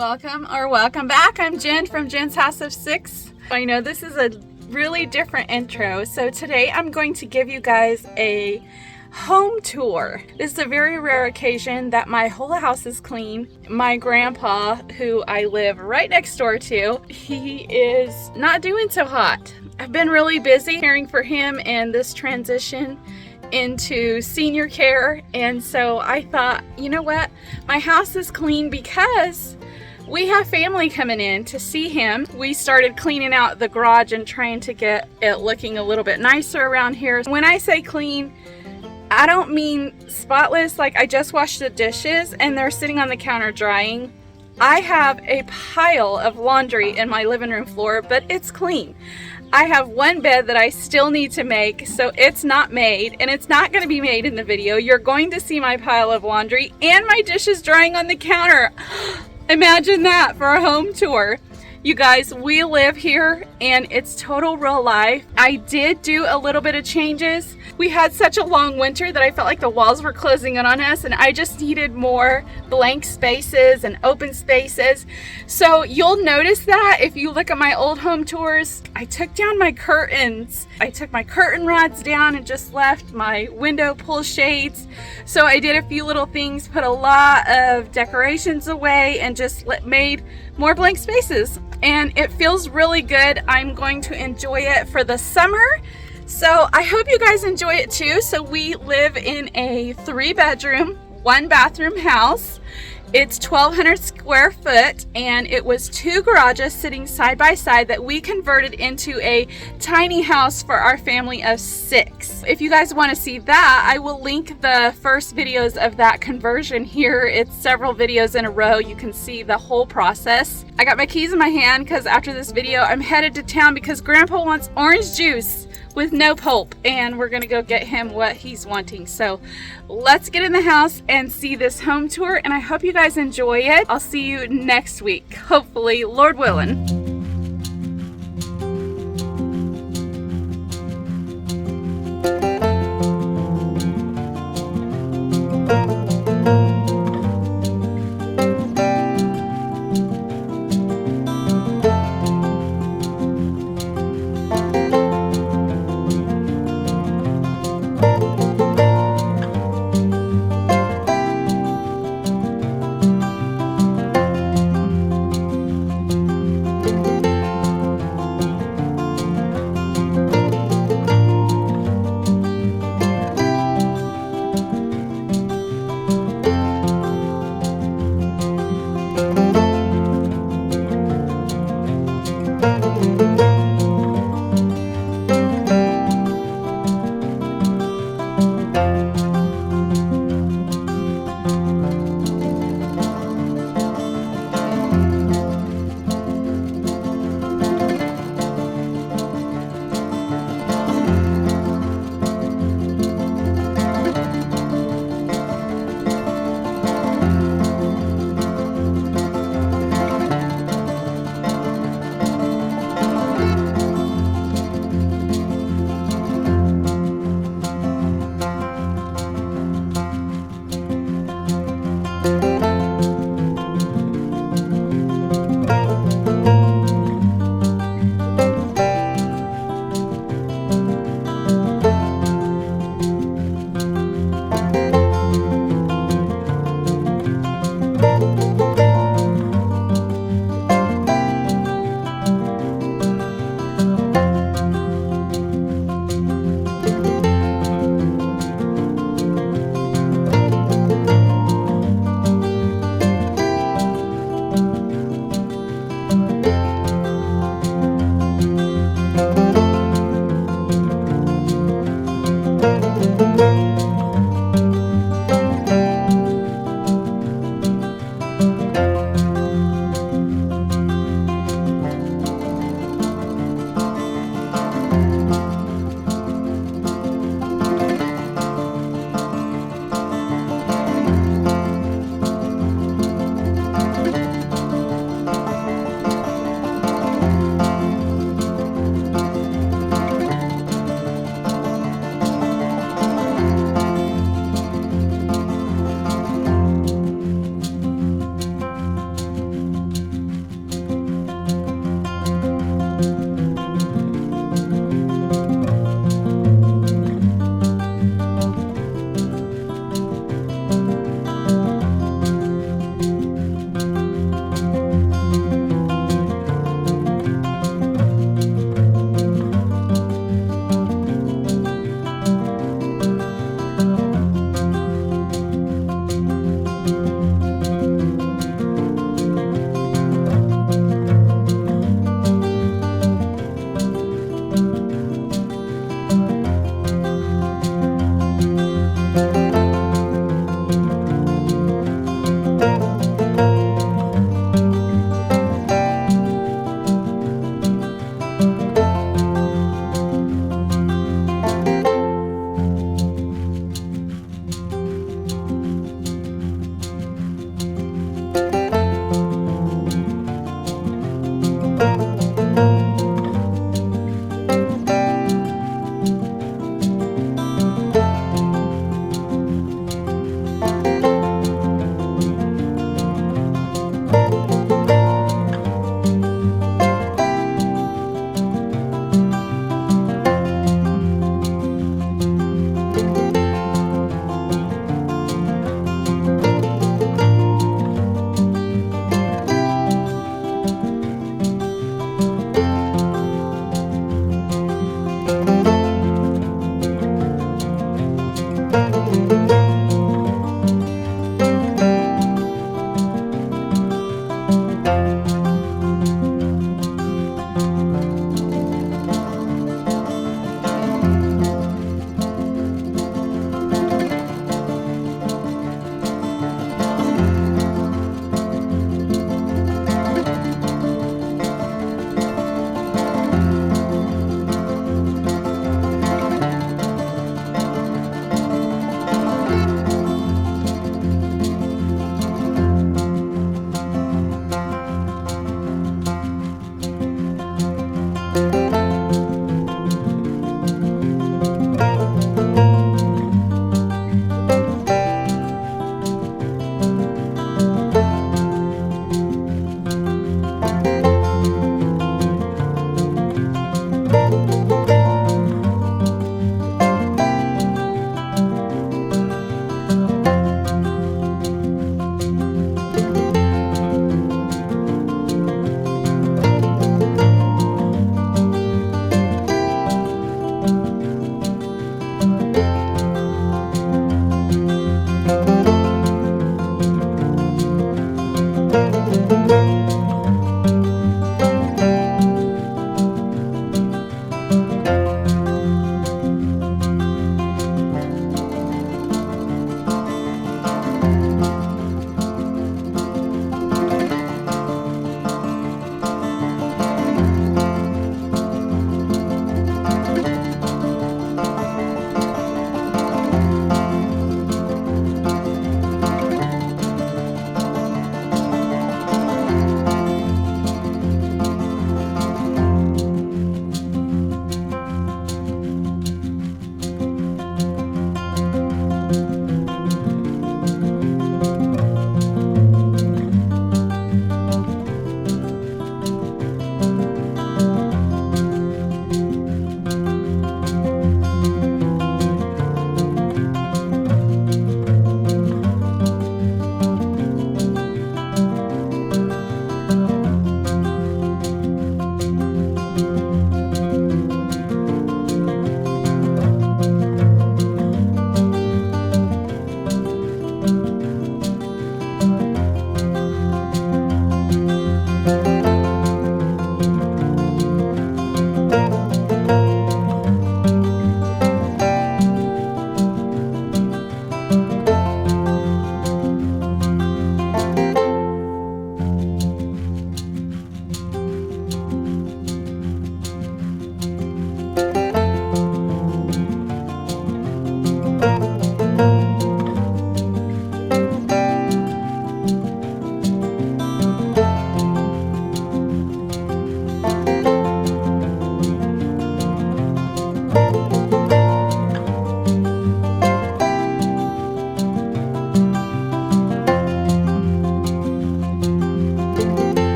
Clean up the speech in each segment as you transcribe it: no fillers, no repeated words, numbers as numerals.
Welcome back. I'm Jen from Jen's House of Six. I know this is a really different intro, so today I'm going to give you guys a home tour. This is a very rare occasion that my whole house is clean. My grandpa, who I live right next door to, he is not doing so hot. I've been really busy caring for him and this transition into senior care, and so I thought, you know what, my house is clean because we have family coming in to see him. We started cleaning out the garage and trying to get it looking a little bit nicer around here. When I say clean, I don't mean spotless, like I just washed the dishes and they're sitting on the counter drying. I have a pile of laundry in my living room floor, but it's clean. I have one bed that I still need to make, so it's not made, and it's not going to be made in the video. You're going to see my pile of laundry and my dishes drying on the counter. Imagine that for a home tour. You guys, we live here and it's total real life. I did do a little bit of changes. We had such a long winter that I felt like the walls were closing in on us and I just needed more blank spaces and open spaces. So you'll notice that if you look at my old home tours, I took down my curtains. I took my curtain rods down and just left my window pull shades. So I did a few little things, put a lot of decorations away and just made more blank spaces. And it feels really good. I'm going to enjoy it for the summer. So I hope you guys enjoy it too. So we live in a 3-bedroom, 1-bathroom house. It's 1,200 square foot and it was 2 garages sitting side by side that we converted into a tiny house for our family of 6. If you guys want to see that, I will link the first videos of that conversion here. It's several videos in a row. You can see the whole process. I got my keys in my hand because after this video, I'm headed to town because Grandpa wants orange juice with no pulp, and we're gonna go get him what he's wanting. So let's get in the house and see this home tour, and I hope you guys enjoy it. I'll see you next week, hopefully, Lord willing.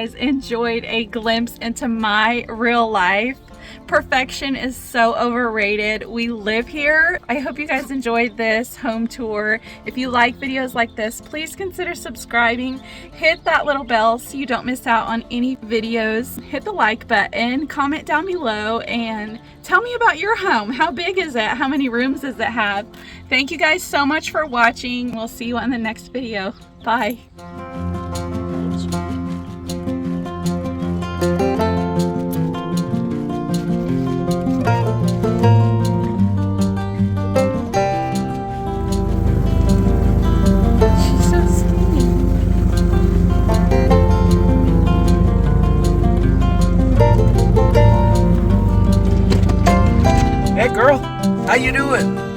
guys enjoyed a glimpse into my real life. Perfection is so overrated. We live here. I hope you guys enjoyed this home tour. If you like videos like this, please consider subscribing. Hit that little bell so you don't miss out on any videos. Hit the like button, comment down below, and tell me about your home. How big is it? How many rooms does it have? Thank you guys so much for watching. We'll see you on the next video. Bye. Hey girl, how you doing?